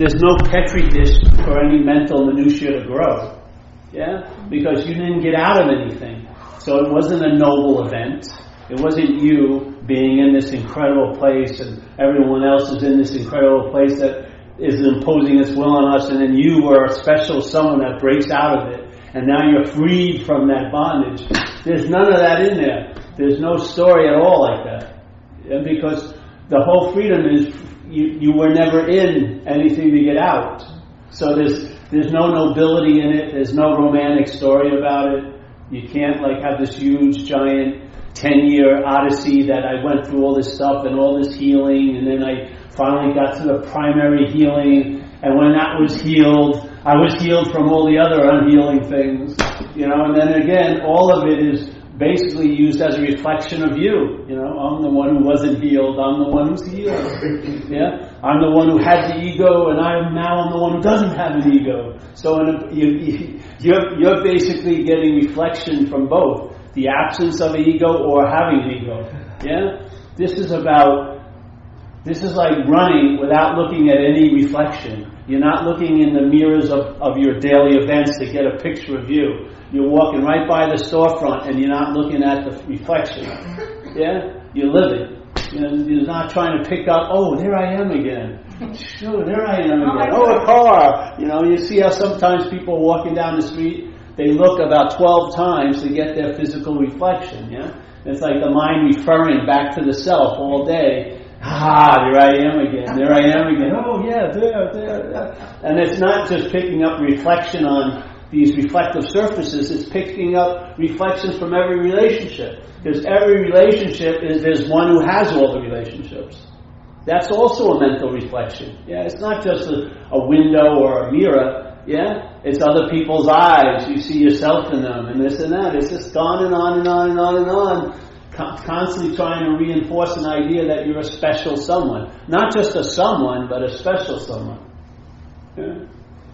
there's no petri dish for any mental minutia to grow. Yeah? Because you didn't get out of anything. So it wasn't a noble event. It wasn't you being in this incredible place and everyone else is in this incredible place that is imposing its will on us, and then you were a special someone that breaks out of it, and now you're freed from that bondage. There's none of that in there. There's no story at all like that. And because the whole freedom is you were never in anything to get out. So there's no nobility in it. There's no romantic story about it. You can't have this huge, giant 10-year odyssey that I went through all this stuff and all this healing, and then I finally got to the primary healing, and when that was healed, I was healed from all the other unhealing things, and then again, all of it is basically used as a reflection of you. I'm the one who wasn't healed, I'm the one who's healed. Yeah? I'm the one who had the ego, and I'm the one who doesn't have an ego. So you're basically getting reflection from both, the absence of an ego or having an ego. Yeah? This is like running without looking at any reflection. You're not looking in the mirrors of your daily events to get a picture of you. You're walking right by the storefront and you're not looking at the reflection. Yeah? You're living. You're not trying to pick up, oh, there I am again. Sure, there I am again. Oh, a car. You see how sometimes people are walking down the street, they look about 12 times to get their physical reflection. Yeah? It's like the mind referring back to the self all day. There I am again. There I am again. Oh, yeah, there. And it's not just picking up reflection on these reflective surfaces. It's picking up reflections from every relationship. Because every relationship there's one who has all the relationships. That's also a mental reflection. Yeah, it's not just a window or a mirror. Yeah, it's other people's eyes. You see yourself in them, and this and that. It's just on and on and on and on and on. Constantly trying to reinforce an idea that you're a special someone. Not just a someone, but a special someone. Yeah?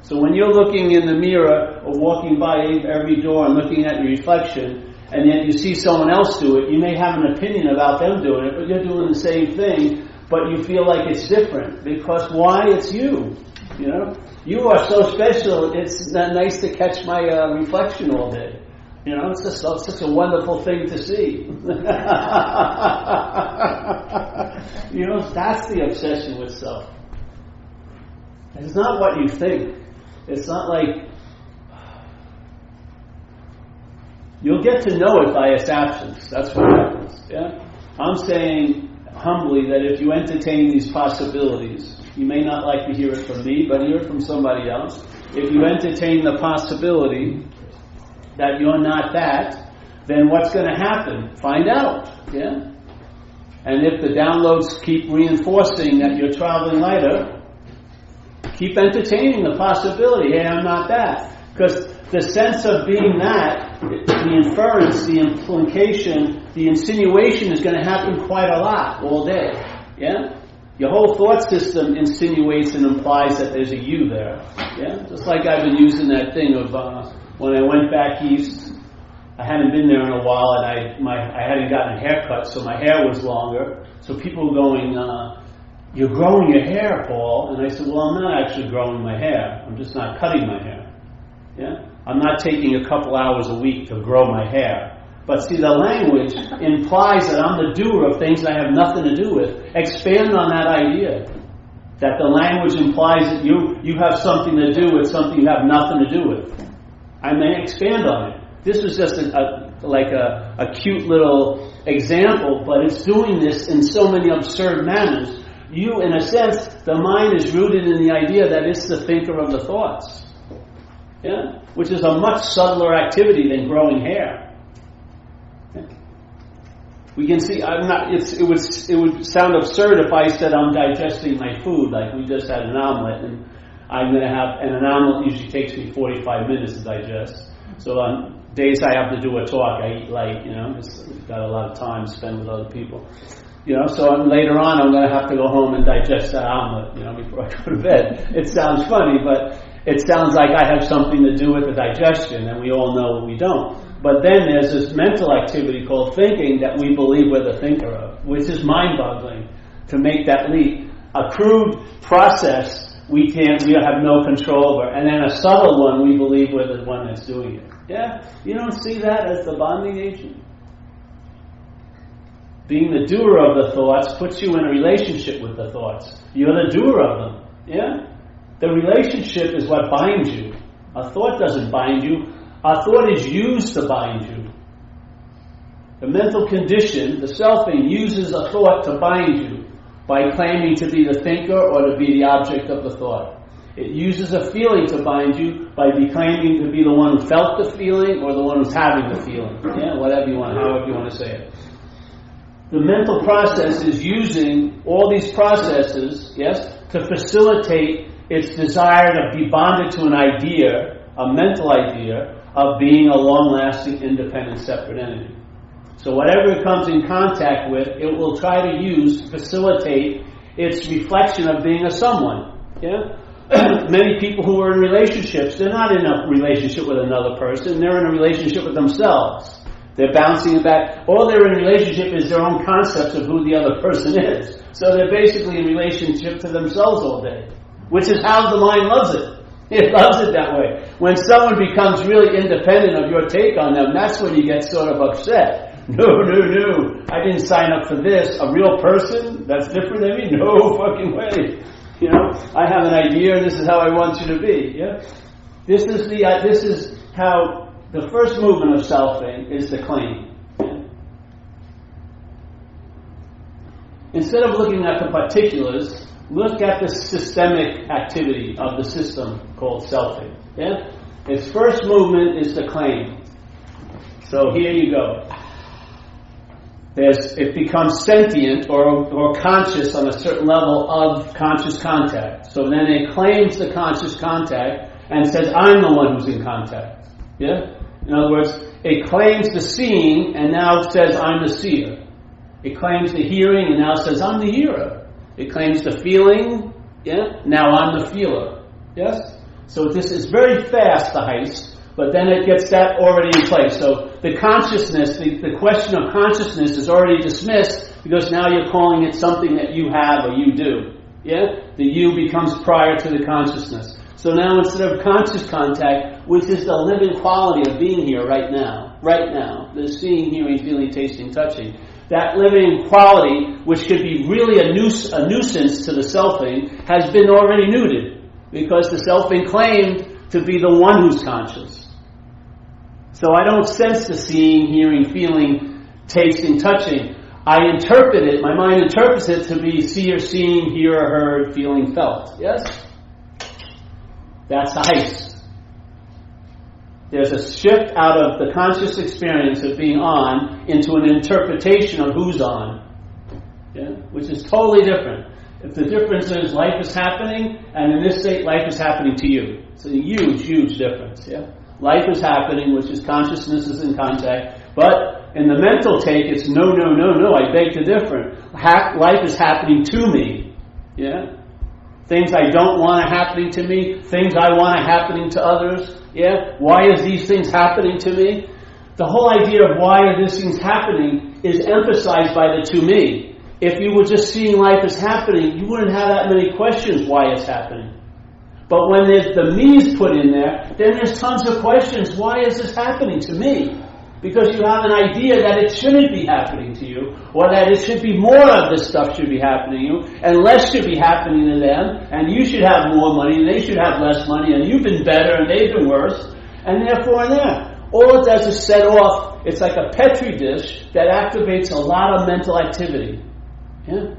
So when you're looking in the mirror or walking by every door and looking at your reflection, and yet you see someone else do it, you may have an opinion about them doing it, but you're doing the same thing, but you feel like it's different. Because why? It's you. You are so special, it's not nice to catch my reflection all day. It's just such a wonderful thing to see. That's the obsession with self. It's not what you think. It's not like you'll get to know it by its absence. That's what happens. Yeah? I'm saying humbly that if you entertain these possibilities, you may not like to hear it from me, but hear it from somebody else. If you entertain the possibility that you're not that, then what's going to happen? Find out. Yeah? And if the downloads keep reinforcing that you're traveling lighter, keep entertaining the possibility, hey, I'm not that. Because the sense of being that, the inference, the implication, the insinuation is going to happen quite a lot all day. Yeah? Your whole thought system insinuates and implies that there's a you there. Yeah? Just like I've been using that thing of when I went back east, I hadn't been there in a while, and I hadn't gotten a haircut, so my hair was longer. So people were going, you're growing your hair, Paul. And I said, well, I'm not actually growing my hair. I'm just not cutting my hair. Yeah? I'm not taking a couple hours a week to grow my hair. But see, the language implies that I'm the doer of things I have nothing to do with. Expand on that idea. That the language implies that you have something to do with something you have nothing to do with. I may expand on it. This was just a cute little example, but it's doing this in so many absurd manners. You, in a sense, the mind is rooted in the idea that it's the thinker of the thoughts. Yeah? Which is a much subtler activity than growing hair. We can see, it would sound absurd if I said I'm digesting my food, like we just had an omelet, and I'm going to have, and an omelet usually takes me 45 minutes to digest. So on days I have to do a talk, I eat light, just got a lot of time to spend with other people. So later on I'm going to have to go home and digest that omelet, before I go to bed. It sounds funny, but it sounds like I have something to do with the digestion, and we all know we don't. But then there's this mental activity called thinking that we believe we're the thinker of, which is mind-boggling to make that leap. A crude process we have no control over. And then a subtle one, we believe we're the one that's doing it. Yeah? You don't see that as the bonding agent? Being the doer of the thoughts puts you in a relationship with the thoughts. You're the doer of them. Yeah? The relationship is what binds you. A thought doesn't bind you. A thought is used to bind you. The mental condition, the selfing, uses a thought to bind you by claiming to be the thinker or to be the object of the thought. It uses a feeling to bind you by claiming to be the one who felt the feeling or the one who's having the feeling. Yeah, however you want to say it. The mental process is using all these processes, yes, to facilitate its desire to be bonded to an idea, a mental idea, of being a long-lasting, independent, separate entity. So whatever it comes in contact with, it will try to facilitate its reflection of being a someone. Yeah? Many people who are in relationships, they're not in a relationship with another person, they're in a relationship with themselves. They're bouncing it back. All they're in relationship is their own concepts of who the other person is. So they're basically in relationship to themselves all day, which is how the mind loves it. It loves it that way. When someone becomes really independent of your take on them, that's when you get sort of upset. No, I didn't sign up for this. A real person? That's different than me? No fucking way. You know, I have an idea and this is how I want you to be. Yeah? This is how the first movement of selfing is the claim. Yeah? Instead of looking at the particulars, look at the systemic activity of the system called selfing. Yeah? Its first movement is the claim. So here you go. It becomes sentient or conscious on a certain level of conscious contact. So then it claims the conscious contact and says, I'm the one who's in contact. Yeah? In other words, it claims the seeing and now says, I'm the seer. It claims the hearing and now says, I'm the hearer. It claims the feeling, yeah? Now I'm the feeler. Yes? So this is very fast, the heist, but then it gets that already in place. So the consciousness, the question of consciousness is already dismissed because now you're calling it something that you have or you do. Yeah? The you becomes prior to the consciousness. So now instead of conscious contact, which is the living quality of being here right now, the seeing, hearing, feeling, tasting, touching, that living quality, which could be really a nuisance to the selfing, has been already neutered because the selfing claimed to be the one who's conscious. So I don't sense the seeing, hearing, feeling, tasting, touching. I interpret it, my mind interprets it to be seer, seeing, hearer, heard, feeling, felt. Yes? That's the heist. There's a shift out of the conscious experience of being on into an interpretation of who's on. Yeah? Which is totally different. If the difference is life is happening, and in this state life is happening to you. It's a huge, huge difference. Yeah? Life is happening, which is consciousness is in contact. But in the mental take, it's no, I beg to differ. Life is happening to me. Yeah? Things I don't want are happening to me. Things I want are happening to others. Yeah? Why is these things happening to me? The whole idea of why are these things happening is emphasized by the to me. If you were just seeing life as happening, you wouldn't have that many questions why it's happening. But when there's the me's put in there, then there's tons of questions. Why is this happening to me? Because you have an idea that it shouldn't be happening to you, or that it should be more of this stuff should be happening to you, and less should be happening to them, and you should have more money, and they should have less money, and you've been better, and they've been worse, and therefore and there. All it does is set off, it's like a Petri dish that activates a lot of mental activity. Yeah?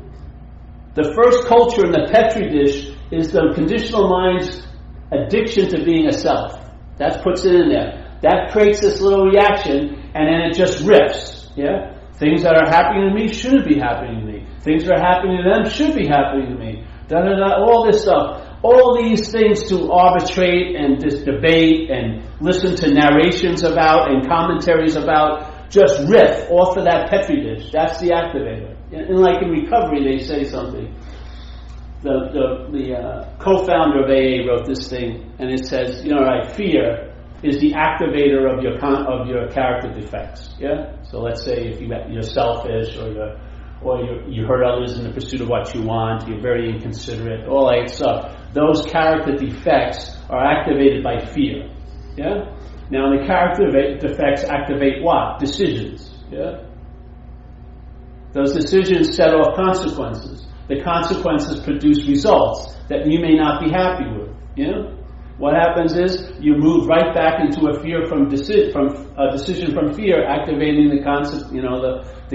The first culture in the Petri dish is the conditional mind's addiction to being a self. That puts it in there. That creates this little reaction, and then it just riffs. Yeah? Things that are happening to me shouldn't be happening to me. Things that are happening to them should be happening to me. All this stuff. All these things to arbitrate and just debate and listen to narrations about and commentaries about, just riff off of that Petri dish. That's the activator. And like in recovery, they say something. The co-founder of AA wrote this thing, and it says, fear is the activator of your character defects. Yeah. So let's say if you're selfish, or you hurt others in the pursuit of what you want, you're very inconsiderate, all that stuff. those character defects are activated by fear. Yeah? Now the character defects activate what? Decisions. Yeah? Those decisions set off consequences. The consequences produce results that you may not be happy with. Yeah? What happens is you move right back into a decision from fear, activating the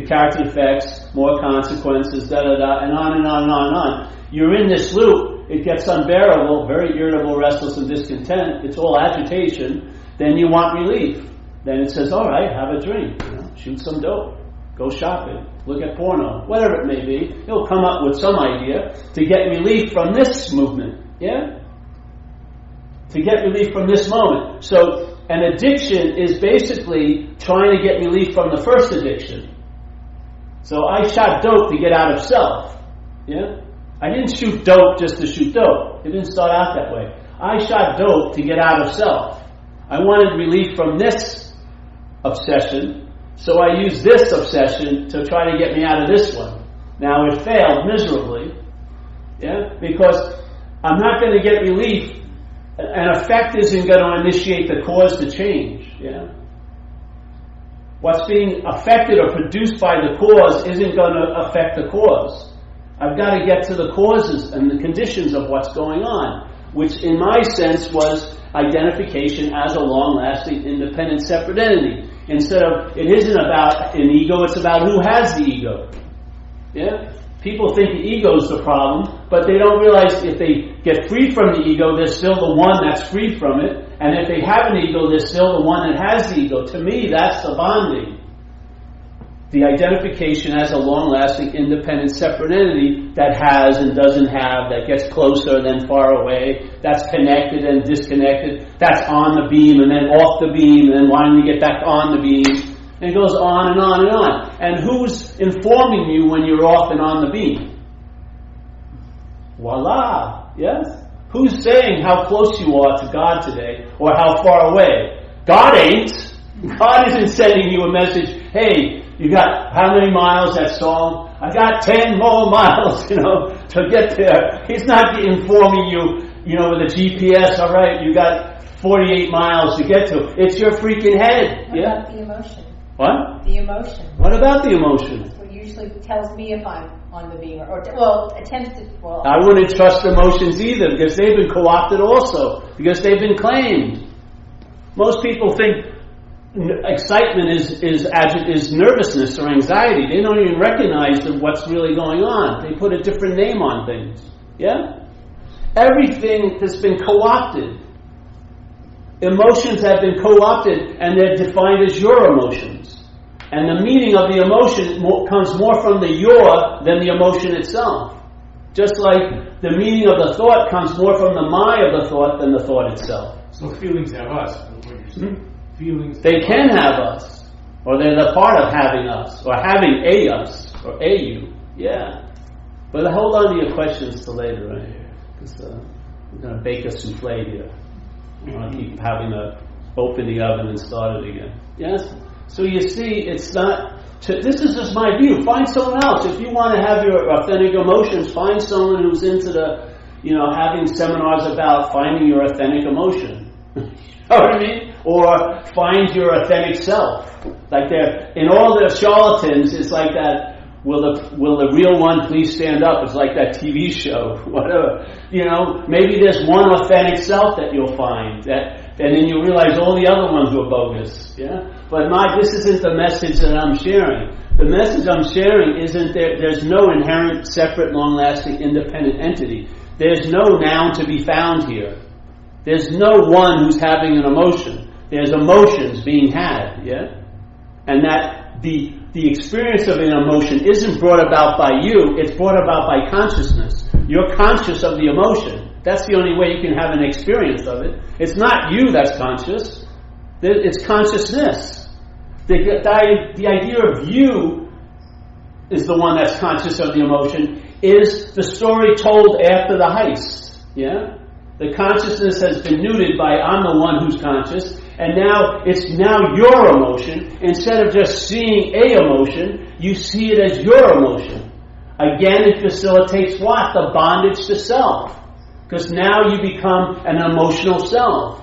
character defects, more consequences, and on and on and on and on. You're in this loop. It gets unbearable, very irritable, restless, and discontent. It's all agitation. Then you want relief. Then it says, all right, have a drink. Shoot some dope. Go shopping. Look at porno. Whatever it may be. It'll come up with some idea to get relief from this movement. Yeah? To get relief from this moment. So an addiction is basically trying to get relief from the first addiction. So I shot dope to get out of self. Yeah? I didn't shoot dope just to shoot dope. It didn't start out that way. I shot dope to get out of self. I wanted relief from this obsession, so I used this obsession to try to get me out of this one. Now it failed miserably, yeah, because I'm not going to get relief. An effect isn't going to initiate the cause to change. Yeah, what's being affected or produced by the cause isn't going to affect the cause. I've got to get to the causes and the conditions of what's going on, which in my sense was identification as a long-lasting, independent, separate entity. Instead of, it isn't about an ego, it's about who has the ego. Yeah? People think the ego is the problem, but they don't realize if they get free from the ego, they're still the one that's free from it. And if they have an ego, they're still the one that has the ego. To me, that's the bonding. The identification as a long-lasting, independent, separate entity that has and doesn't have, that gets closer then far away, that's connected and disconnected, that's on the beam and then off the beam and then wanting to get back on the beam. And it goes on and on and on. And who's informing you when you're off and on the beam? Voila! Yes? Who's saying how close you are to God today or how far away? God ain't. God isn't sending you a message, hey, you got how many miles, that song? I got 10 more miles, to get there. He's not informing you, with a GPS, all right, you got 48 miles to get to. It's your freaking head. What about the emotion? What? The emotion. What about the emotion? It usually tells me if I'm on the beam attempts to. I wouldn't trust emotions either because they've been co-opted also, because they've been claimed. Most people think excitement is nervousness or anxiety. They don't even recognize what's really going on. They put a different name on things. Yeah? Everything has been co-opted. Emotions have been co-opted and they're defined as your emotions. And the meaning of the emotion comes more from the your than the emotion itself. Just like the meaning of the thought comes more from the my of the thought than the thought itself. So feelings have us, is what you're saying. Feelings. They can have us, or they're the part of having us, or having a us, or a you. Yeah. But hold on to your questions till later, right here, because we're going to bake a souffle here. I want to keep having to open the oven and start it again. Yes? So you see, it's not. This is just my view. Find someone else. If you want to have your authentic emotions, find someone who's into having seminars about finding your authentic emotion. You know what I mean? Or find your authentic self. Like in all the charlatans, it's like that. Will the real one please stand up? It's like that TV show, whatever. Maybe there's one authentic self that you'll find, and then you realize all the other ones were bogus. Yeah. But this isn't the message that I'm sharing. The message I'm sharing isn't there. There's no inherent, separate, long-lasting, independent entity. There's no noun to be found here. There's no one who's having an emotion. There's emotions being had, yeah? And that the experience of an emotion isn't brought about by you, it's brought about by consciousness. You're conscious of the emotion. That's the only way you can have an experience of it. It's not you that's conscious. It's consciousness. The idea of you is the one that's conscious of the emotion, is the story told after the heist, yeah? The consciousness has been neutered by I'm the one who's conscious, and now it's your emotion. Instead of just seeing a emotion, you see it as your emotion. Again, it facilitates what? The bondage to self. Because now you become an emotional self.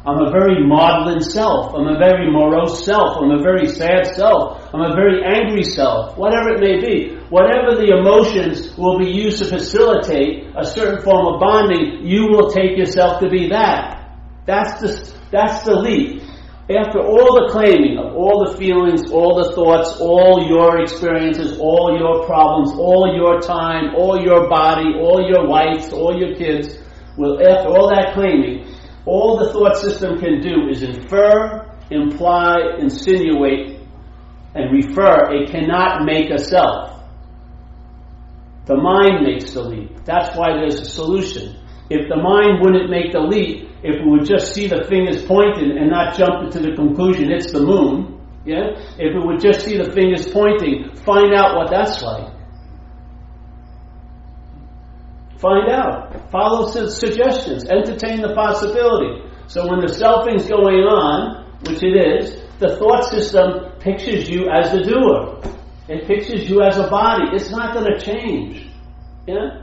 I'm a very maudlin self. I'm a very morose self. I'm a very sad self. I'm a very angry self. Whatever it may be. Whatever the emotions will be used to facilitate a certain form of bonding, you will take yourself to be that. That's the leap. After all the claiming of all the feelings, all the thoughts, all your experiences, all your problems, all your time, all your body, all your wives, all your kids, well, after all that claiming, all the thought system can do is infer, imply, insinuate, and refer. It cannot make a self. The mind makes the leap. That's why there's a solution. If the mind wouldn't make the leap, if we would just see the fingers pointing and not jump into the conclusion it's the moon, yeah? If we would just see the fingers pointing, find out what that's like. Find out. Follow suggestions. Entertain the possibility. So when the selfing's going on, which it is, the thought system pictures you as the doer. It pictures you as a body. It's not going to change. Yeah?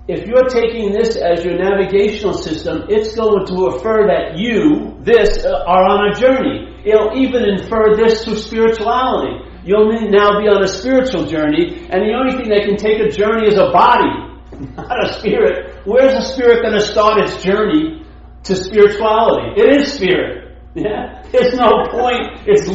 If you're taking this as your navigational system, it's going to infer that you, this, are on a journey. It'll even infer this to spirituality. You'll now be on a spiritual journey, and the only thing that can take a journey is a body, not a spirit. Where's a spirit going to start its journey to spirituality? It is spirit. Yeah? There's no point. It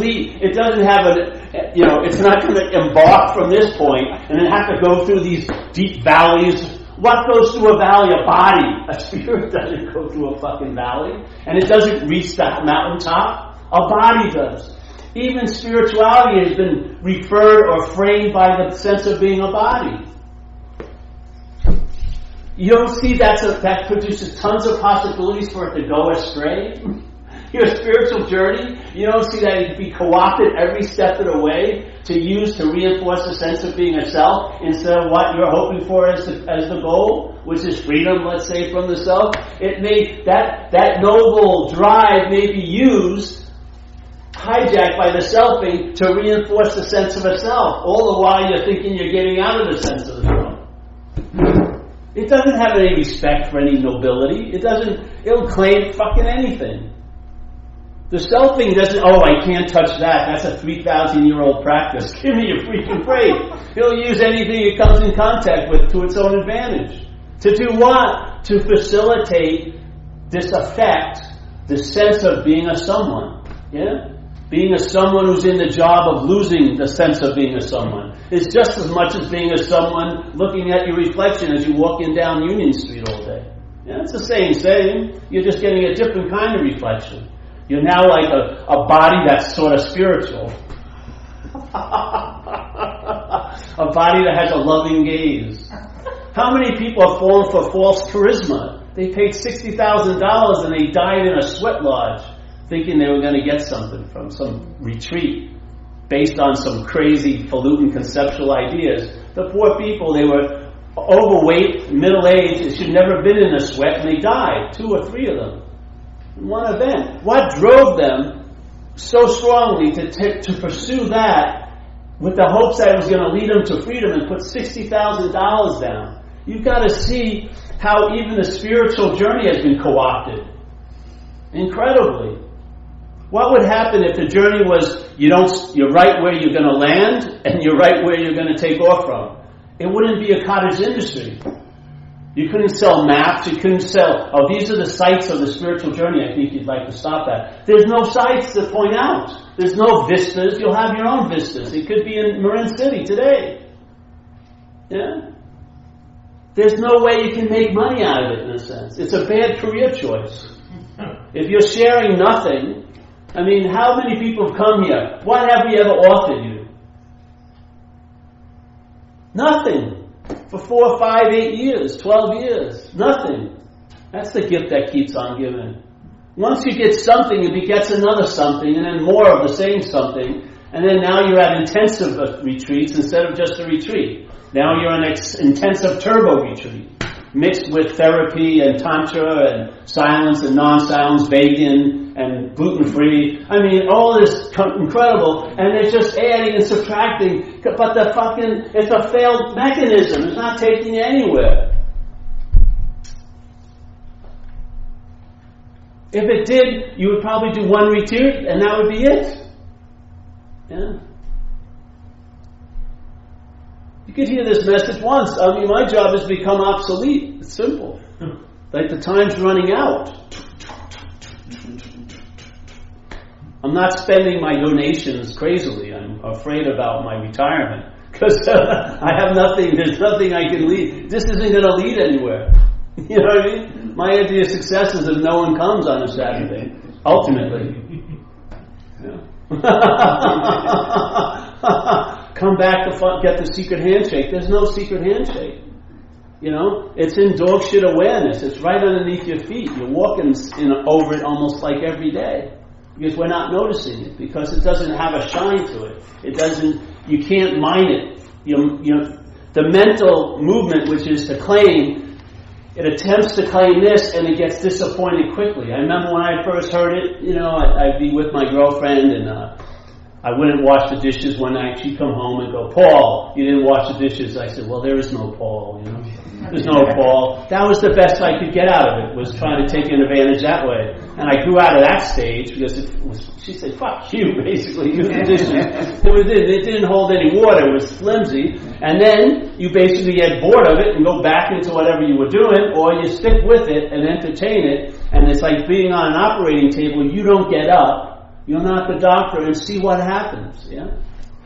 doesn't have it's not going to embark from this point and then have to go through these deep valleys. What goes through a valley? A body. A spirit doesn't go through a fucking valley. And it doesn't reach that mountaintop. A body does. Even spirituality has been referred or framed by the sense of being a body. You don't see that produces tons of possibilities for it to go astray? Your spiritual journey, you don't see that it can be co-opted every step of the way to use to reinforce the sense of being a self instead of what you're hoping for as the goal, which is freedom, let's say, from the self. It may that noble drive may be used, hijacked by the selfing, to reinforce the sense of a self. All the while you're thinking you're getting out of the sense of the self. It doesn't have any respect for any nobility. It'll claim fucking anything. The selfing doesn't, I can't touch that. That's a 3,000-year-old practice. Give me a freaking break. It'll use anything it comes in contact with to its own advantage. To do what? To facilitate this effect, the sense of being a someone. Yeah? Being a someone who's in the job of losing the sense of being a someone. It's just as much as being a someone looking at your reflection as you're walking down Union Street all day. Yeah, it's the same. You're just getting a different kind of reflection. You're now like a body that's sort of spiritual. A body that has a loving gaze. How many people have fallen for false charisma? They paid $60,000 and they died in a sweat lodge thinking they were going to get something from some retreat based on some crazy, falutin conceptual ideas. The poor people, they were overweight, middle-aged, they should never have been in a sweat, and they died, 2 or 3 of them. In one event. What drove them so strongly to pursue that with the hopes that it was going to lead them to freedom and put $60,000 down? You've got to see how even the spiritual journey has been co-opted. Incredibly. What would happen if the journey was you're right where you're going to land and you're right where you're going to take off from? It wouldn't be a cottage industry. You couldn't sell maps. You couldn't sell, these are the sites of the spiritual journey I think you'd like to stop at. There's no sites to point out. There's no vistas. You'll have your own vistas. It could be in Marin City today. Yeah? There's no way you can make money out of it in a sense. It's a bad career choice. If you're sharing nothing, how many people have come here? What have we ever offered you? Nothing. For 4, 5, 8 years, 12 years. Nothing. That's the gift that keeps on giving. Once you get something, it begets another something, and then more of the same something, and then now you're at intensive retreats instead of just a retreat. Now you're an intensive turbo retreat, mixed with therapy and tantra and silence and non-silence, vegan and gluten-free. All this incredible, and they're just adding and subtracting, but it's a failed mechanism. It's not taking you anywhere. If it did, you would probably do one retreat and that would be it. Yeah. You could hear this message once. I mean, my job has become obsolete. It's simple. Like the time's running out. I'm not spending my donations crazily. I'm afraid about my retirement because I have nothing. There's nothing I can lead. This isn't going to lead anywhere. You know what I mean? My idea of success is if no one comes on a Saturday. Ultimately. Yeah. Come back to get the secret handshake. There's no secret handshake. You know, it's in dog shit awareness. It's right underneath your feet. You're walking over it almost like every day because we're not noticing it because it doesn't have a shine to it. It doesn't. You can't mine it. The mental movement, which is to claim, it attempts to claim this and it gets disappointed quickly. I remember when I first heard it. You know, I'd be with my girlfriend and I wouldn't wash the dishes one night. She'd come home and go, "Paul, you didn't wash the dishes." I said, "Well, there is no Paul, you know. There's no Paul." That was the best I could get out of it, was trying to take advantage that way. And I grew out of that stage because she said, "Fuck you," basically. Use the dishes. It didn't hold any water. It was flimsy. And then you basically get bored of it and go back into whatever you were doing, or you stick with it and entertain it. And it's like being on an operating table. You don't get up. You're not the doctor and see what happens. Yeah,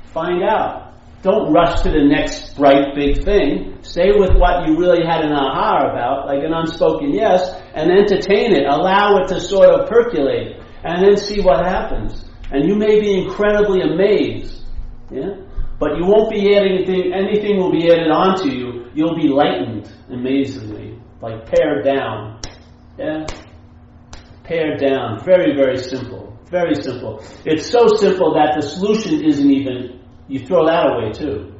find out. Don't rush to the next bright big thing. Stay with what you really had an aha about, like an unspoken yes, and entertain it. Allow it to sort of percolate, and then see what happens. And you may be incredibly amazed. Yeah, but you won't be adding anything. Anything will be added onto you. You'll be lightened amazingly, like pared down. Yeah, pared down. Very, very simple. Very simple. It's so simple that the solution isn't even, you throw that away too.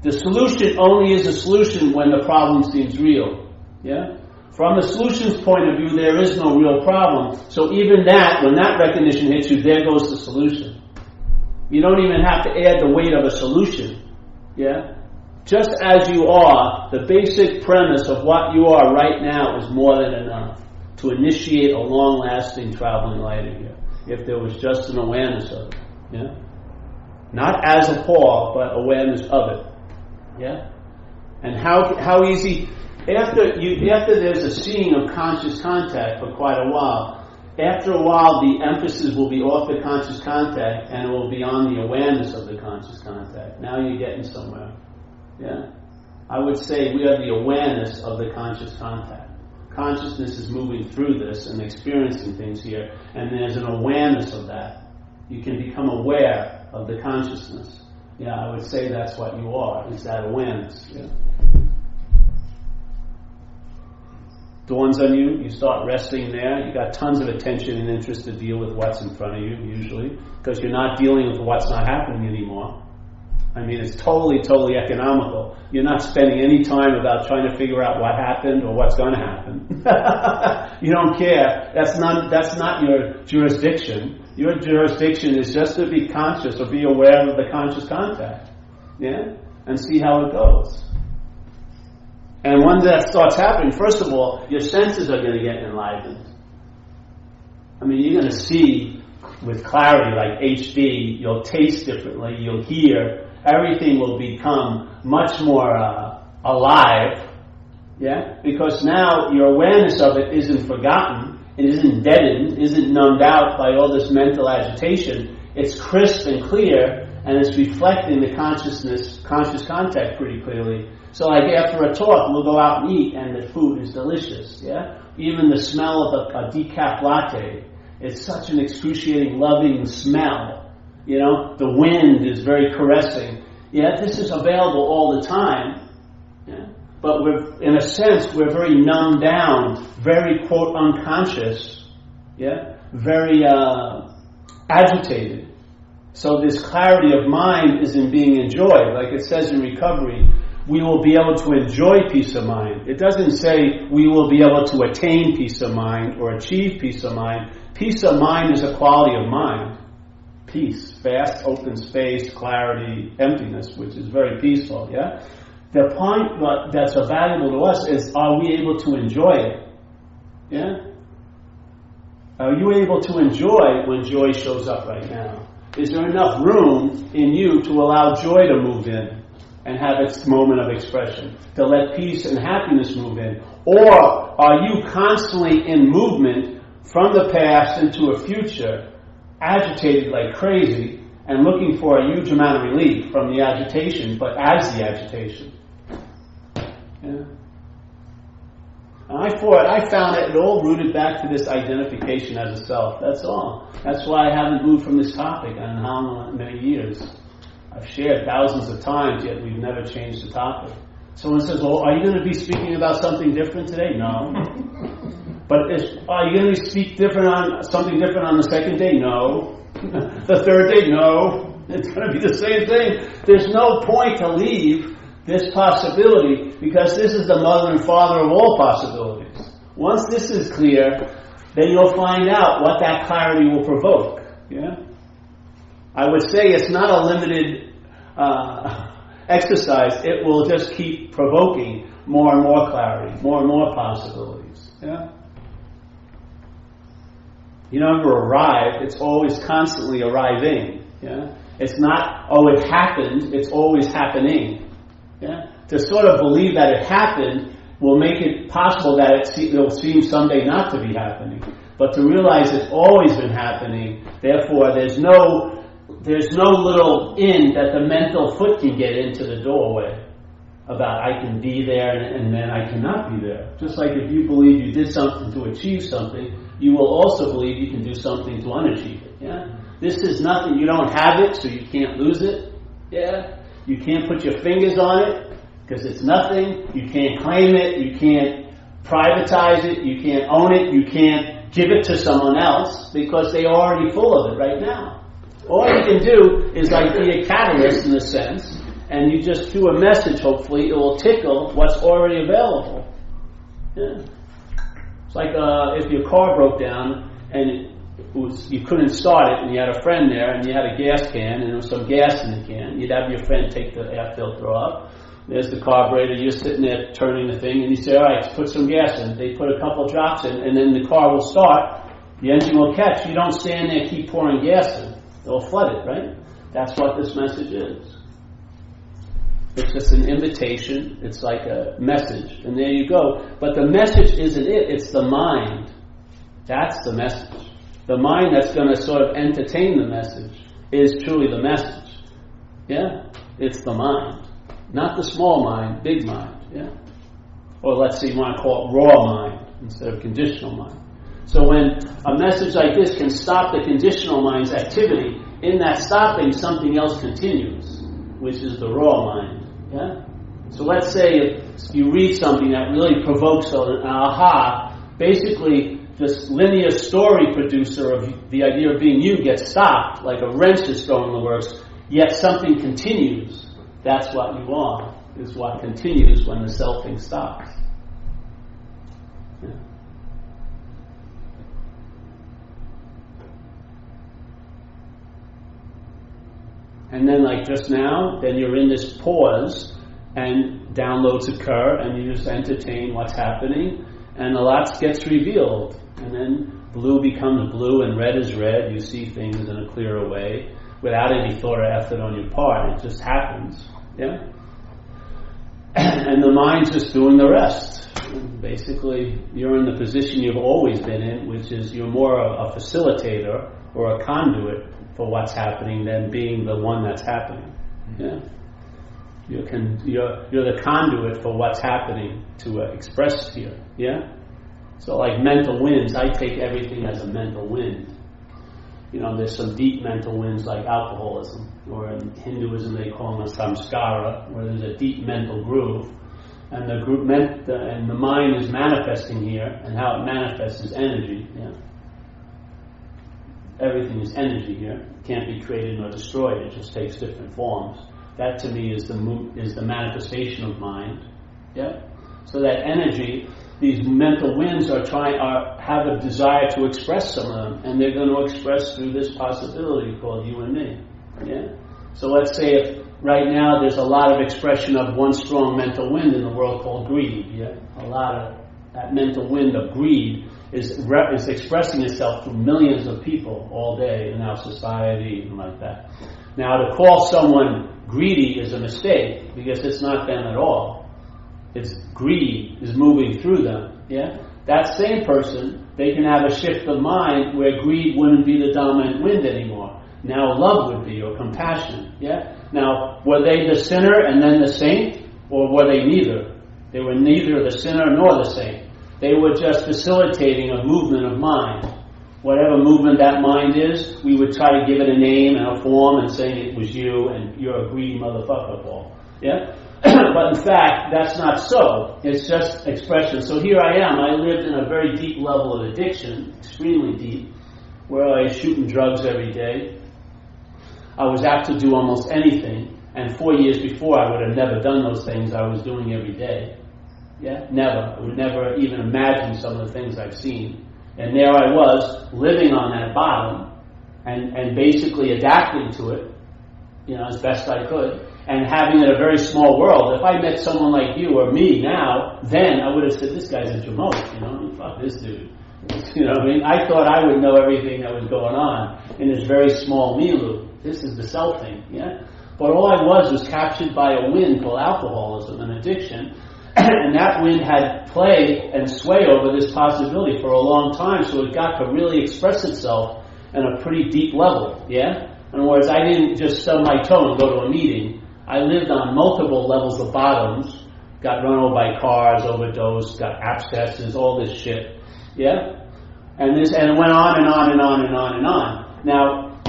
The solution only is a solution when the problem seems real. Yeah? From the solution's point of view, there is no real problem. So even that, when that recognition hits you, there goes the solution. You don't even have to add the weight of a solution. Yeah? Just as you are, the basic premise of what you are right now is more than enough to initiate a long-lasting traveling light in here, if there was just an awareness of it. Yeah? Not as a Paul, but awareness of it. Yeah? And how easy, after there's a seeing of conscious contact for quite a while, after a while the emphasis will be off the conscious contact and it will be on the awareness of the conscious contact. Now you're getting somewhere. Yeah? I would say we are the awareness of the conscious contact. Consciousness is moving through this and experiencing things here, and there's an awareness of that. You can become aware of the consciousness. Yeah, I would say that's what you are, is that awareness. Yeah. Dawns on you, you start resting there, you got tons of attention and interest to deal with what's in front of you, usually, because you're not dealing with what's not happening anymore. I mean, it's totally economical. You're not spending any time about trying to figure out what happened or what's going to happen. You don't care. That's not your jurisdiction. Your jurisdiction is just to be conscious or be aware of the conscious contact. Yeah? And see how it goes. And when that starts happening, first of all, your senses are going to get enlivened. I mean, you're going to see with clarity, like HD, you'll taste differently, you'll hear. Everything will become much more alive, yeah? Because now your awareness of it isn't forgotten, it isn't deadened, isn't numbed out by all this mental agitation. It's crisp and clear, and it's reflecting the conscious contact pretty clearly. So like after a talk, we'll go out and eat, and the food is delicious, yeah? Even the smell of a decaf latte, it's such an excruciating, loving smell. You know, the wind is very caressing. Yeah, this is available all the time. Yeah? But in a sense, we're very numbed down, very, quote, unconscious. Yeah? Very agitated. So this clarity of mind is in being enjoyed. Like it says in recovery, we will be able to enjoy peace of mind. It doesn't say we will be able to attain peace of mind or achieve peace of mind. Peace of mind is a quality of mind. Peace, vast open space, clarity, emptiness, which is very peaceful, yeah? The point that's valuable to us is, are we able to enjoy it? Yeah? Are you able to enjoy when joy shows up right now? Is there enough room in you to allow joy to move in and have its moment of expression, to let peace and happiness move in? Or are you constantly in movement from the past into a future, agitated like crazy, and looking for a huge amount of relief from the agitation, but as the agitation? Yeah. And I found it all rooted back to this identification as a self. That's all. That's why I haven't moved from this topic in how many years. I've shared thousands of times, yet we've never changed the topic. Someone says, well, are you going to be speaking about something different today? No. But are you going to speak something different on the second day? No. The third day? No. It's going to be the same thing. There's no point to leave this possibility, because this is the mother and father of all possibilities. Once this is clear, then you'll find out what that clarity will provoke. Yeah? I would say it's not a limited exercise. It will just keep provoking more and more clarity, more and more possibilities. Yeah? You never arrive. It's always constantly arriving. Yeah? It's not, oh, it happened. It's always happening. Yeah? To sort of believe that it happened will make it possible that it'll seem someday not to be happening. But to realize it's always been happening, therefore there's no little in that the mental foot can get into the doorway about I can be there and then I cannot be there. Just like if you believe you did something to achieve something, you will also believe you can do something to unachieve it. Yeah? This is nothing. You don't have it, so you can't lose it. Yeah? You can't put your fingers on it because it's nothing. You can't claim it. You can't privatize it. You can't own it. You can't give it to someone else because they're already full of it right now. All you can do is like be a catalyst in a sense, and you just do a message, hopefully. It will tickle what's already available. Yeah. It's like if your car broke down and you couldn't start it, and you had a friend there, and you had a gas can, and there was some gas in the can. You'd have your friend take the air filter off. There's the carburetor. You're sitting there turning the thing, and you say, all right, put some gas in. They put a couple drops in, and then the car will start. The engine will catch. You don't stand there and keep pouring gas in. It'll flood it, right? That's what this message is. It's just an invitation. It's like a message, and there you go. But the message isn't it. It's the mind. That's the message. The mind that's going to sort of entertain the message is truly the message. Yeah? It's the mind. Not the small mind, big mind. Yeah? Or let's say you want to call it raw mind instead of conditional mind. So when a message like this can stop the conditional mind's activity, in that stopping something else continues, which is the raw mind. Yeah? So let's say if you read something that really provokes an aha, basically this linear story producer of the idea of being you gets stopped, like a wrench is thrown in the works, yet something continues. That's what you are, is what continues when the selfing stops. Yeah. And then like just now, then you're in this pause, and downloads occur, and you just entertain what's happening, and a lot gets revealed. And then blue becomes blue and red is red. You see things in a clearer way without any thought or effort on your part. It just happens. Yeah? And the mind's just doing the rest. Basically, you're in the position you've always been in, which is you're more a facilitator or a conduit for what's happening than being the one that's happening. Yeah? You're the conduit for what's happening to express here. Yeah? So like mental winds, I take everything as a mental wind. You know, there's some deep mental winds like alcoholism, or in Hinduism they call them a samskara, where there's a deep mental groove, and the mind is manifesting here, and how it manifests is energy. Yeah. Everything is energy here. It can't be created nor destroyed. It just takes different forms. That to me is the manifestation of mind. Yeah. So that energy, these mental winds have a desire to express some of them, and they're going to express through this possibility called you and me. Yeah. So let's say if right now there's a lot of expression of one strong mental wind in the world called greed. Yeah. A lot of that mental wind of greed is expressing itself through millions of people all day in our society and like that. Now, to call someone greedy is a mistake because it's not them at all. It's greed is moving through them. Yeah, that same person, they can have a shift of mind where greed wouldn't be the dominant wind anymore. Now love would be, or compassion. Yeah. Now, were they the sinner and then the saint, or were they neither? They were neither the sinner nor the saint. They were just facilitating a movement of mind. Whatever movement that mind is, we would try to give it a name and a form and say it was you and you're a greedy motherfucker, Paul. Yeah? But in fact, that's not so. It's just expression. So here I am. I lived in a very deep level of addiction, extremely deep, where I was shooting drugs every day. I was apt to do almost anything. And 4 years before, I would have never done those things I was doing every day. Yeah, never. I would never even imagine some of the things I've seen. And there I was, living on that bottom, and basically adapting to it, as best I could, and having it a very small world. If I met someone like you or me now, then I would have said, this guy's a jamoke, fuck this dude. I thought I would know everything that was going on in this very small me loop. This is the self thing, yeah? But all I was captured by a wind called alcoholism and addiction. And that wind had play and sway over this possibility for a long time, so it got to really express itself on a pretty deep level, yeah? In other words, I didn't just stub my toe and go to a meeting. I lived on multiple levels of bottoms, got run over by cars, overdosed, got abscesses, all this shit, yeah? And it went on and on and on and on and on. Now,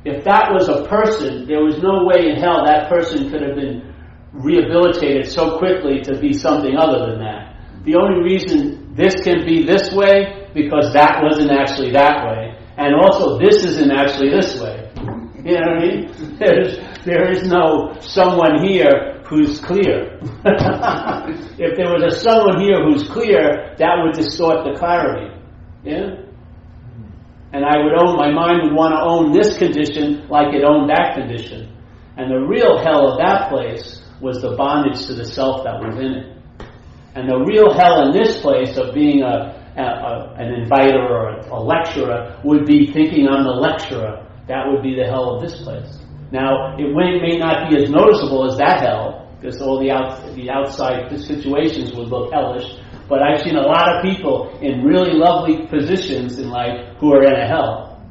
if that was a person, there was no way in hell that person could have been rehabilitated so quickly to be something other than that. The only reason this can be this way, because that wasn't actually that way. And also, this isn't actually this way. You know what I mean? There is no someone here who's clear. If there was a someone here who's clear, that would distort the clarity. Yeah? And my mind would want to own this condition like it owned that condition. And the real hell of that place was the bondage to the self that was in it. And the real hell in this place of being an inviter or a lecturer would be thinking I'm the lecturer. That would be the hell of this place. Now, it may not be as noticeable as that hell, because all the outside situations would look hellish, but I've seen a lot of people in really lovely positions in life who are in a hell.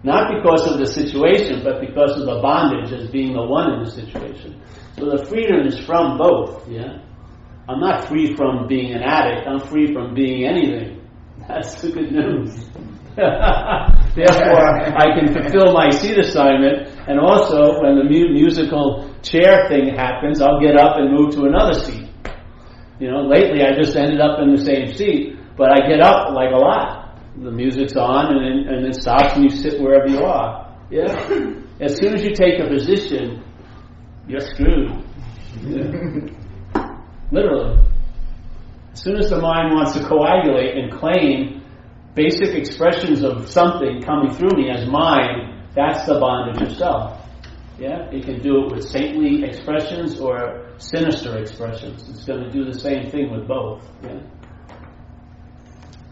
Not because of the situation, but because of the bondage as being the one in the situation. So the freedom is from both, yeah? I'm not free from being an addict, I'm free from being anything. That's the good news. Therefore, I can fulfill my seat assignment, and also, when the musical chair thing happens, I'll get up and move to another seat. Lately I just ended up in the same seat, but I get up like a lot. The music's on, and it stops, and you sit wherever you are. Yeah? As soon as you take a position, you're screwed. Yeah. Literally. As soon as the mind wants to coagulate and claim basic expressions of something coming through me as mine, that's the bondage of self. Yeah? It can do it with saintly expressions or sinister expressions. It's going to do the same thing with both. Yeah?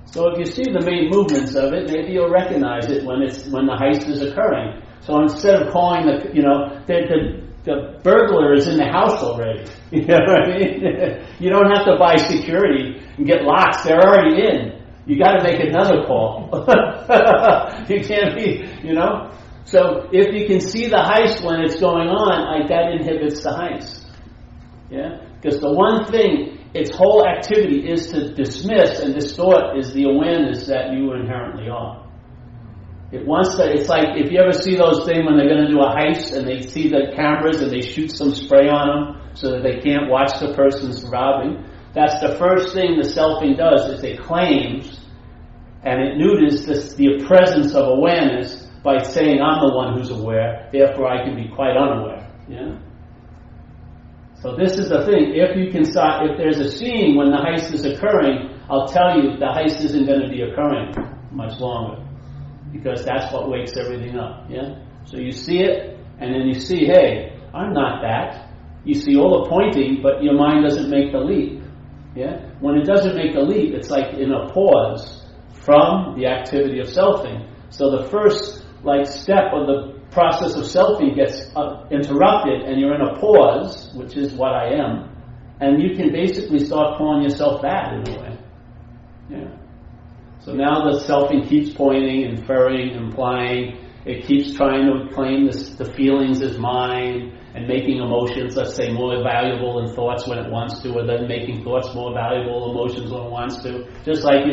So if you see the main movements of it, maybe you'll recognize it when the heist is occurring. So instead of calling the burglar is in the house already. You know what I mean? You don't have to buy security and get locks. They're already in. You got to make another call. You can't be, So if you can see the heist when it's going on, that inhibits the heist. Yeah? Because the one thing its whole activity is to dismiss and distort is the awareness that you inherently are. It wants to, it's like if you ever see those things when they're going to do a heist and they see the cameras and they shoot some spray on them so that they can't watch the person's robbing. That's the first thing the selfing does, is it claims and it neuters the presence of awareness by saying I'm the one who's aware, therefore I can be quite unaware. Yeah? So this is the thing. If you can start, if there's a scene when the heist is occurring, I'll tell you the heist isn't going to be occurring much longer. Because that's what wakes everything up. Yeah? So you see it, and then you see, hey, I'm not that. You see all the pointing, but your mind doesn't make the leap. Yeah? When it doesn't make the leap, it's like in a pause from the activity of selfing. So the first step of the process of selfing gets interrupted, and you're in a pause, which is what I am, and you can basically start calling yourself that in a way. Yeah. So now the selfing keeps pointing, inferring, implying. It keeps trying to claim the feelings as mine and making emotions, let's say, more valuable than thoughts when it wants to, or then making thoughts more valuable, emotions when it wants to. Just like,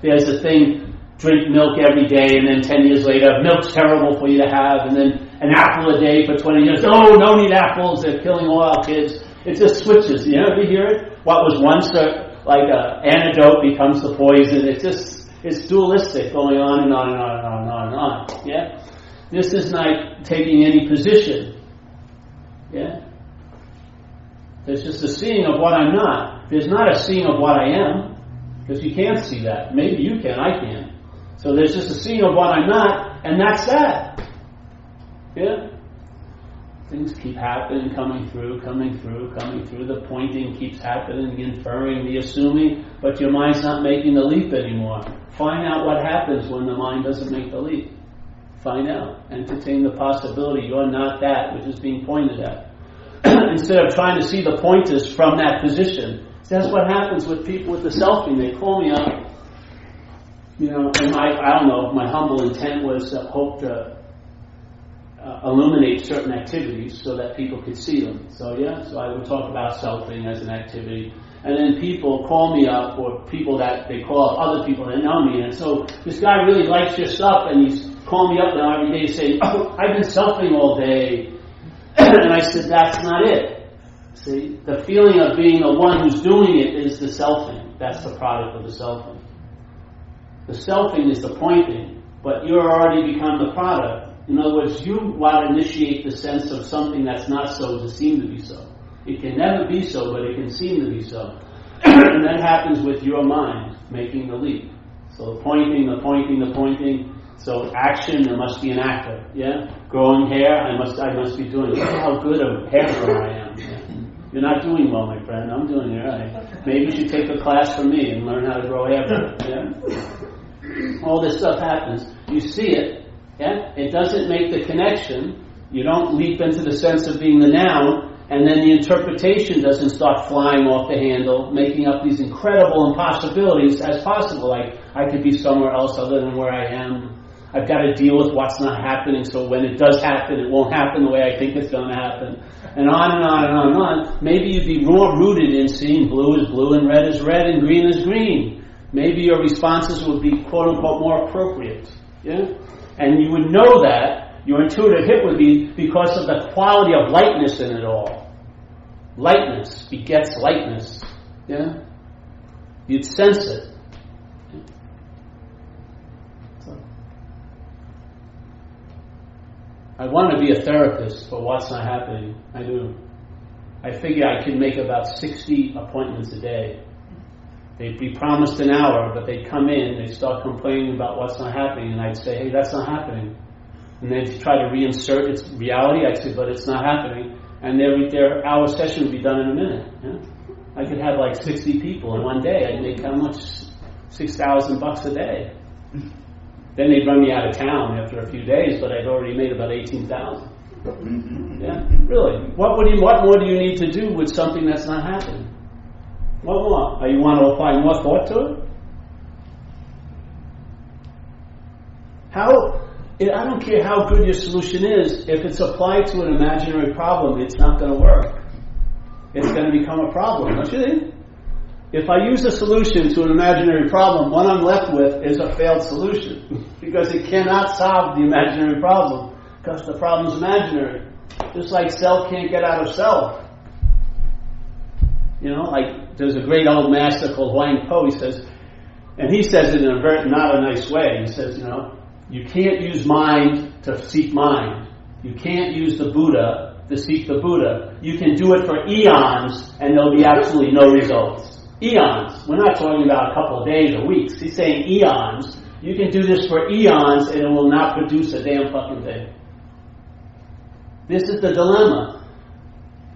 there's a thing, drink milk every day, and then 10 years later, milk's terrible for you to have, and then an apple a day for 20 years. Oh, don't eat apples, they're killing all our kids. It just switches. You ever hear it? What was once an antidote becomes the poison. It's dualistic, going on and on and on and on and on and on. Yeah? This is not taking any position. Yeah? There's just a seeing of what I'm not. There's not a seeing of what I am, because you can't see that. Maybe you can, I can't. So there's just a seeing of what I'm not, and that's that. Yeah? Things keep happening, coming through. The pointing keeps happening, the inferring, the assuming, but your mind's not making the leap anymore. Find out what happens when the mind doesn't make the leap. Find out. Entertain the possibility you're not that which is being pointed at. Instead of trying to see the pointers from that position. That's what happens with people with the selfing. They call me up, and I don't know, my humble intent was to hope to illuminate certain activities so that people could see them. So I would talk about selfing as an activity. And then people call me up, or people that they call up other people that know me. And so this guy really likes your stuff, and he's calling me up now every day saying, "Oh, I've been selfing all day." And I said, that's not it. See, the feeling of being the one who's doing it is the selfing. That's the product of the selfing. The selfing is the pointing, but you're already become the product. In other words, you want to initiate the sense of something that's not so to seem to be so. It can never be so, but it can seem to be so. And that happens with your mind making the leap. So the pointing. So action, there must be an actor. Yeah? Growing hair, I must be doing it. Look at how good a hair grower I am. Yeah? You're not doing well, my friend. I'm doing it right. Maybe you should take a class from me and learn how to grow hair better. Yeah? All this stuff happens. You see it. Yeah? It doesn't make the connection. You don't leap into the sense of being the noun, and then the interpretation doesn't start flying off the handle, making up these incredible impossibilities as possible. Like, I could be somewhere else other than where I am. I've got to deal with what's not happening, so when it does happen, it won't happen the way I think it's going to happen. And on and on and on and on. Maybe you'd be more rooted in seeing blue is blue and red is red and green is green. Maybe your responses would be, quote-unquote, more appropriate. Yeah? And you would know that. Your intuitive hit would be because of the quality of lightness in it all. Lightness begets lightness. Yeah? You'd sense it. I want to be a therapist for what's not happening. I do. I figure I can make about 60 appointments a day. They'd be promised an hour, but they'd come in, they'd start complaining about what's not happening, and I'd say, hey, that's not happening. And they'd try to reinsert its reality. I'd say, but it's not happening. And their hour session would be done in a minute. Yeah? I could have 60 people in one day. I'd make how much? $6,000 a day. Then they'd run me out of town after a few days, but I'd already made about $18,000. Yeah, really. What more do you need to do with something that's not happening? What more? You want to apply more thought to it? I don't care how good your solution is. If it's applied to an imaginary problem, it's not going to work. It's going to become a problem, don't you think? If I use a solution to an imaginary problem, what I'm left with is a failed solution. Because it cannot solve the imaginary problem. Because the problem's imaginary. Just like self can't get out of self. There's a great old master called Huang Po, he says it in a very not a nice way. He says, you can't use mind to seek mind. You can't use the Buddha to seek the Buddha. You can do it for eons and there'll be absolutely no results. Eons. We're not talking about a couple of days or weeks. He's saying eons. You can do this for eons and it will not produce a damn fucking thing. This is the dilemma.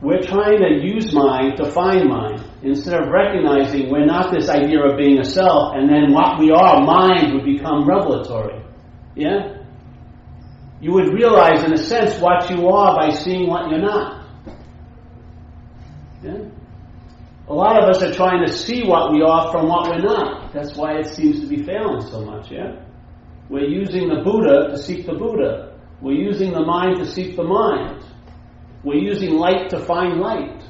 We're trying to use mind to find mind. instead of recognizing we're not this idea of being a self, and then what we are, mind, would become revelatory. Yeah? You would realize, in a sense, what you are by seeing what you're not. Yeah? A lot of us are trying to see what we are from what we're not. That's why it seems to be failing so much, yeah? We're using the Buddha to seek the Buddha. We're using the mind to seek the mind. We're using light to find light.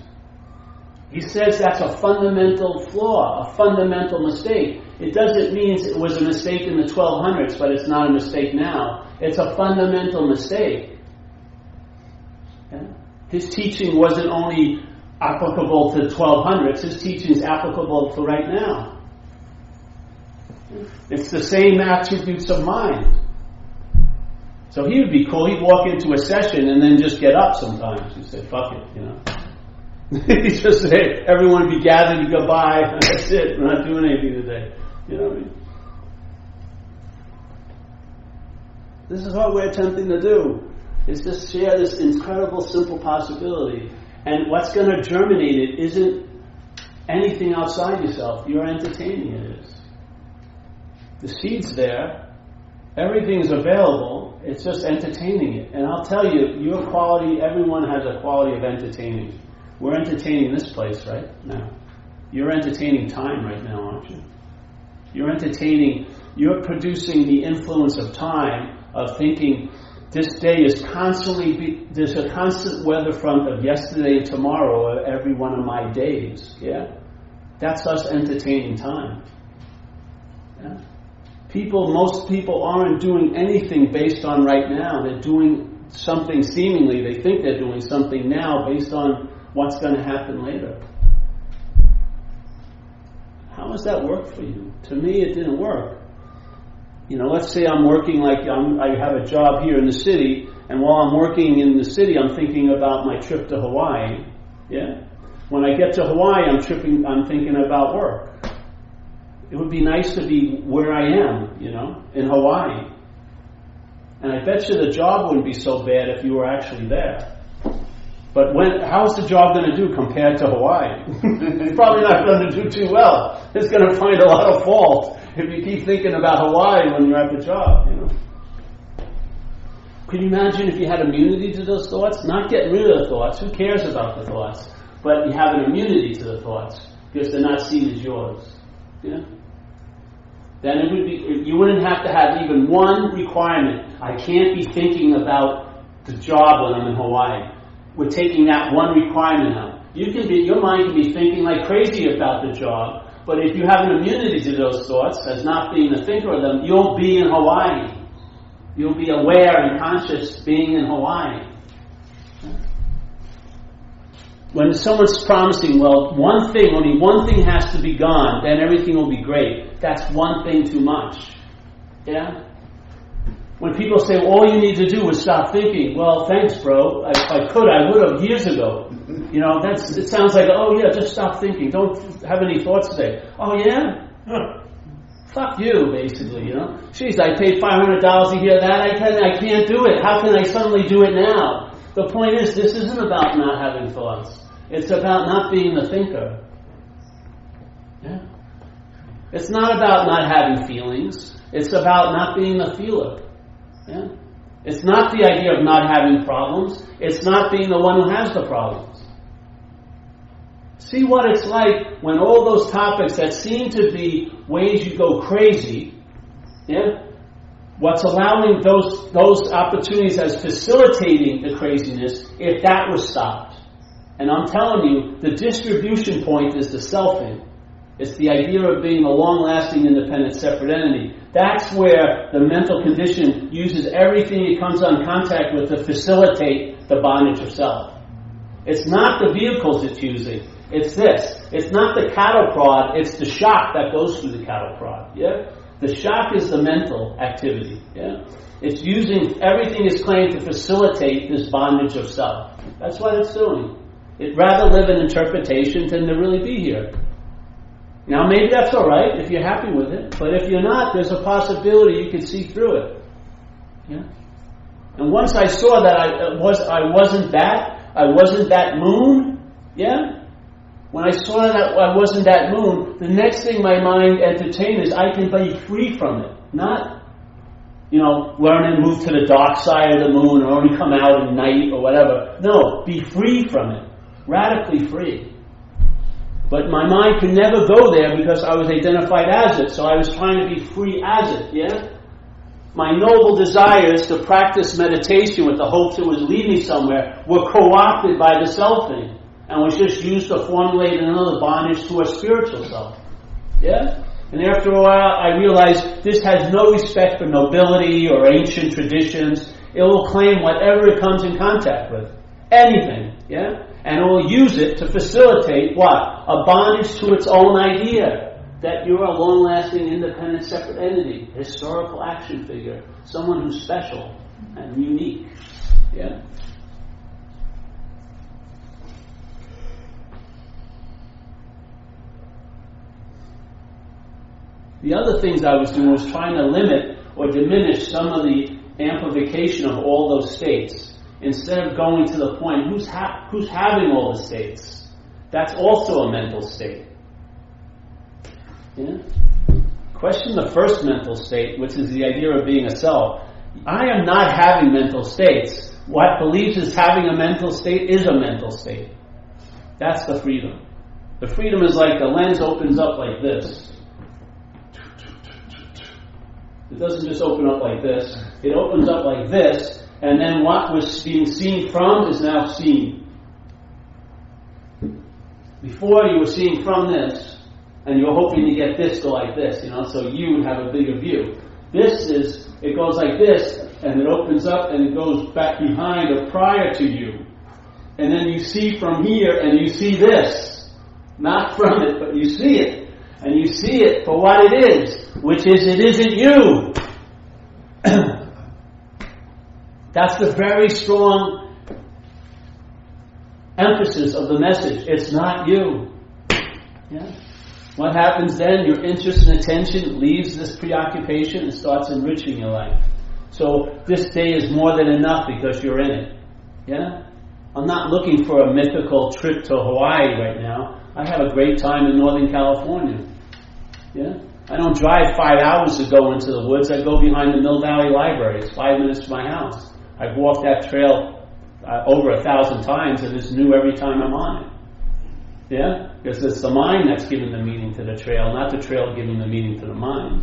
He says that's a fundamental flaw, a fundamental mistake. It doesn't mean it was a mistake in the 1200s, but it's not a mistake now. It's a fundamental mistake. Yeah? His teaching wasn't only applicable to 1200s, his teaching is applicable to right now. It's the same attributes of mind. So he would be cool. He'd walk into a session and then just get up sometimes. He'd say, fuck it, you know. He'd just say, everyone would be gathered, he'd go, bye, that's it, we're not doing anything today. You know what I mean? This is what we're attempting to do, is just share this incredible, simple possibility. And what's going to germinate it isn't anything outside yourself. You're entertaining it is. The seed's there. Everything's available. It's just entertaining it. And I'll tell you, your quality, everyone has a quality of entertaining. We're entertaining this place right now. You're entertaining time right now, aren't you? You're producing the influence of time, of thinking this day is constantly, there's a constant weather front of yesterday and tomorrow of every one of my days. Yeah? That's us entertaining time. Yeah? Most people aren't doing anything based on right now. They're doing something seemingly. They think they're doing something now based on what's going to happen later. How does that work for you? To me, it didn't work. You know, let's say I'm working I have a job here in the city, and while I'm working in the city, I'm thinking about my trip to Hawaii. Yeah? When I get to Hawaii, I'm thinking about work. It would be nice to be where I am, you know, in Hawaii. And I bet you the job wouldn't be so bad if you were actually there. But how's the job going to do compared to Hawaii? It's probably not going to do too well. It's going to find a lot of fault if you keep thinking about Hawaii when you're at the job, you know. Could you imagine if you had immunity to those thoughts? Not getting rid of the thoughts. Who cares about the thoughts? But you have an immunity to the thoughts because they're not seen as yours. Yeah? Then it would be, you wouldn't have to have even one requirement. I can't be thinking about the job when I'm in Hawaii. We're taking that one requirement out. Your mind can be thinking like crazy about the job, but if you have an immunity to those thoughts, as not being a thinker of them, you'll be in Hawaii. You'll be aware and conscious being in Hawaii. When someone's promising, well, only one thing has to be gone, then everything will be great. That's one thing too much. Yeah? When people say, all you need to do is stop thinking, well, thanks, bro. If I could, I would have years ago. You know, it sounds like, oh yeah, just stop thinking. Don't have any thoughts today. Oh yeah? Huh. Fuck you, basically, you know. Jeez, I paid $500 to hear that. I can't do it. How can I suddenly do it now? The point is, this isn't about not having thoughts. It's about not being the thinker. Yeah? It's not about not having feelings. It's about not being the feeler. Yeah? It's not the idea of not having problems. It's not being the one who has the problems. See what it's like when all those topics that seem to be ways you go crazy, yeah? What's allowing those opportunities as facilitating the craziness, if that was stopped. And I'm telling you, the distribution point is the selfing. It's the idea of being a long-lasting, independent, separate entity. That's where the mental condition uses everything it comes on contact with to facilitate the bondage of self. It's not the vehicles it's using. It's this. It's not the cattle prod. It's the shock that goes through the cattle prod. Yeah? The shock is the mental activity. Yeah? It's using everything it's claimed to facilitate this bondage of self. That's what it's doing. It'd rather live in interpretation than to really be here. Now, maybe that's all right if you're happy with it, but if you're not, there's a possibility you can see through it. Yeah? And once I saw that I wasn't that moon, yeah, When I saw that I wasn't that moon, the next thing my mind entertained is I can be free from it. Not, learn and move to the dark side of the moon or only come out at night or whatever. No, be free from it. Radically free. But my mind could never go there because I was identified as it. So I was trying to be free as it, yeah? My noble desires to practice meditation with the hopes it would lead me somewhere were co-opted by the selfing and was just used to formulate another bondage to a spiritual self. Yeah? And after a while I realized this has no respect for nobility or ancient traditions. It will claim whatever it comes in contact with. Anything. Yeah? And it will use it to facilitate what? A bondage to its own idea. That you're a long-lasting, independent, separate entity, historical action figure, someone who's special and unique. Yeah? The other things I was doing was trying to limit or diminish some of the amplification of all those states. Instead of going to the point, who's having all the states? That's also a mental state. Yeah? Question the first mental state, which is the idea of being a self. I am not having mental states. What believes is having a mental state is a mental state. That's the freedom. The freedom is like the lens opens up like this. It doesn't just open up like this. It opens up like this, and then what was being seen from is now seen. Before you were seeing from this, and you're hoping to get this to like this, so you would have a bigger view. It goes like this, and it opens up and it goes back behind or prior to you. And then you see from here and you see this. Not from it, but you see it. And you see it for what it is, which is it isn't you. That's the very strong emphasis of the message. It's not you. Yeah? What happens then? Your interest and attention leaves this preoccupation and starts enriching your life. So this day is more than enough because you're in it. Yeah? I'm not looking for a mythical trip to Hawaii right now. I have a great time in Northern California. Yeah? I don't drive 5 hours to go into the woods. I go behind the Mill Valley Library. It's 5 minutes from my house. I've walked that trail over 1,000 times and it's new every time I'm on it. Yeah? Because it's the mind that's giving the meaning to the trail, not the trail giving the meaning to the mind.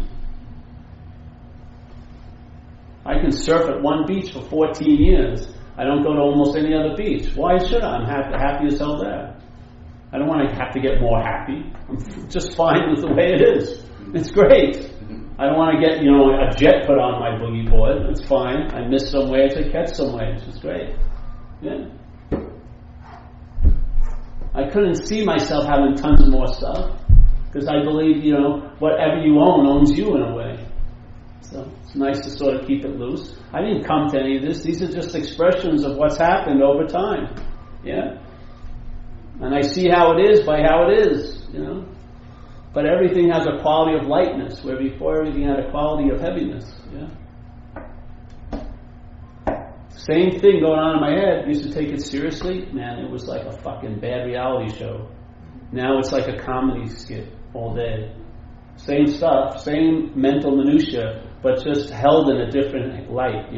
I can surf at one beach for 14 years. I don't go to almost any other beach. Why should I? I'm happy as hell there. I don't want to have to get more happy. I'm just fine with the way it is. It's great. I don't want to get, a jet put on my boogie board. It's fine. I miss some waves, I catch some waves. It's great. Yeah. I couldn't see myself having tons more stuff because I believe, whatever you own owns you in a way. So it's nice to sort of keep it loose. I didn't come to any of this. These are just expressions of what's happened over time. Yeah? And I see how it is by how it is, But everything has a quality of lightness, where before everything had a quality of heaviness. Yeah? Same thing going on in my head. I used to take it seriously. Man, it was like a fucking bad reality show. Now it's like a comedy skit all day. Same stuff, same mental minutia, but just held in a different light,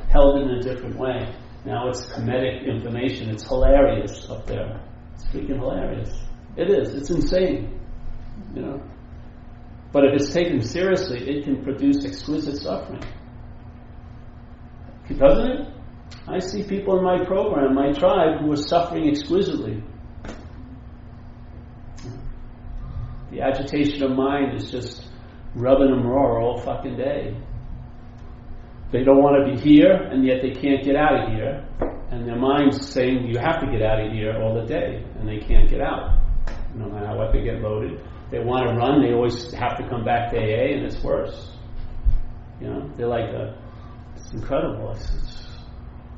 held in a different way. Now it's comedic information. It's hilarious up there. It's freaking hilarious. It is. It's insane. But if it's taken seriously, it can produce exquisite suffering. Doesn't it? I see people in my program, my tribe, who are suffering exquisitely. The agitation of mind is just rubbing them raw all fucking day. They don't want to be here, and yet they can't get out of here. And their mind's saying, you have to get out of here all the day, and they can't get out. No matter what they get loaded. They want to run, they always have to come back to AA, and it's worse. They're like it's incredible.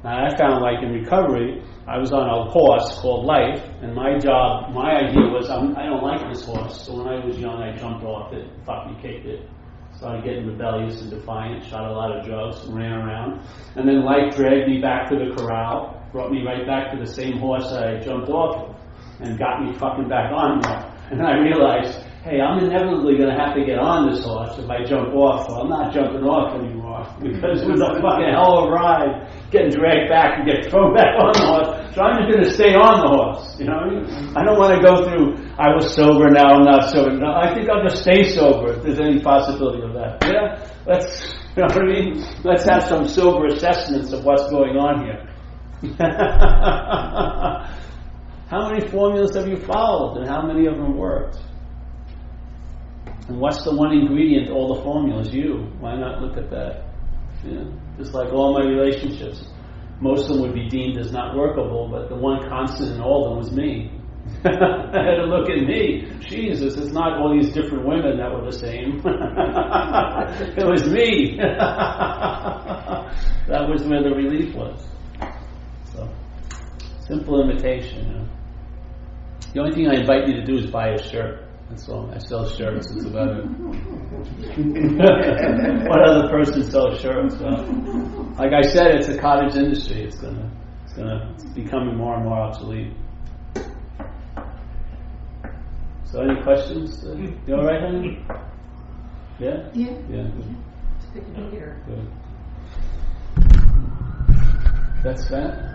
Now I found like in recovery, I was on a horse called Life, and my idea was, I don't like this horse. So when I was young, I jumped off it, fucking kicked it. Started getting rebellious and defiant, shot a lot of drugs, ran around. And then Life dragged me back to the corral, brought me right back to the same horse that I jumped off of. and got me fucking back on there. And I realized, hey, I'm inevitably going to have to get on this horse if I jump off, so I'm not jumping off anymore because it was a fucking hell of a ride, getting dragged back and get thrown back on the horse. So I'm just going to stay on the horse, you know what I mean? I don't want to go through, I was sober, now I'm not sober. No, I think I'll just stay sober if there's any possibility of that. Yeah? Let's, you know what I mean? Let's have some sober assessments of what's going on here. How many formulas have you followed and how many of them worked? And what's the one ingredient to all the formulas? You. Why not look at that? Yeah. Just like all my relationships. Most of them would be deemed as not workable, but the one constant in all of them was me. I had to look at me. Jesus, it's not all these different women that were the same. It was me. That was where the relief was. So, simple imitation, you know. The only thing I invite you to do is buy a shirt. That's all. I sell shirts. It's about it. What other person sells shirts? Well, like I said, it's a cottage industry. It's becoming more and more obsolete. So, any questions? You all right, honey? Yeah. Yeah. Yeah. It's good to be here. Good. That's that.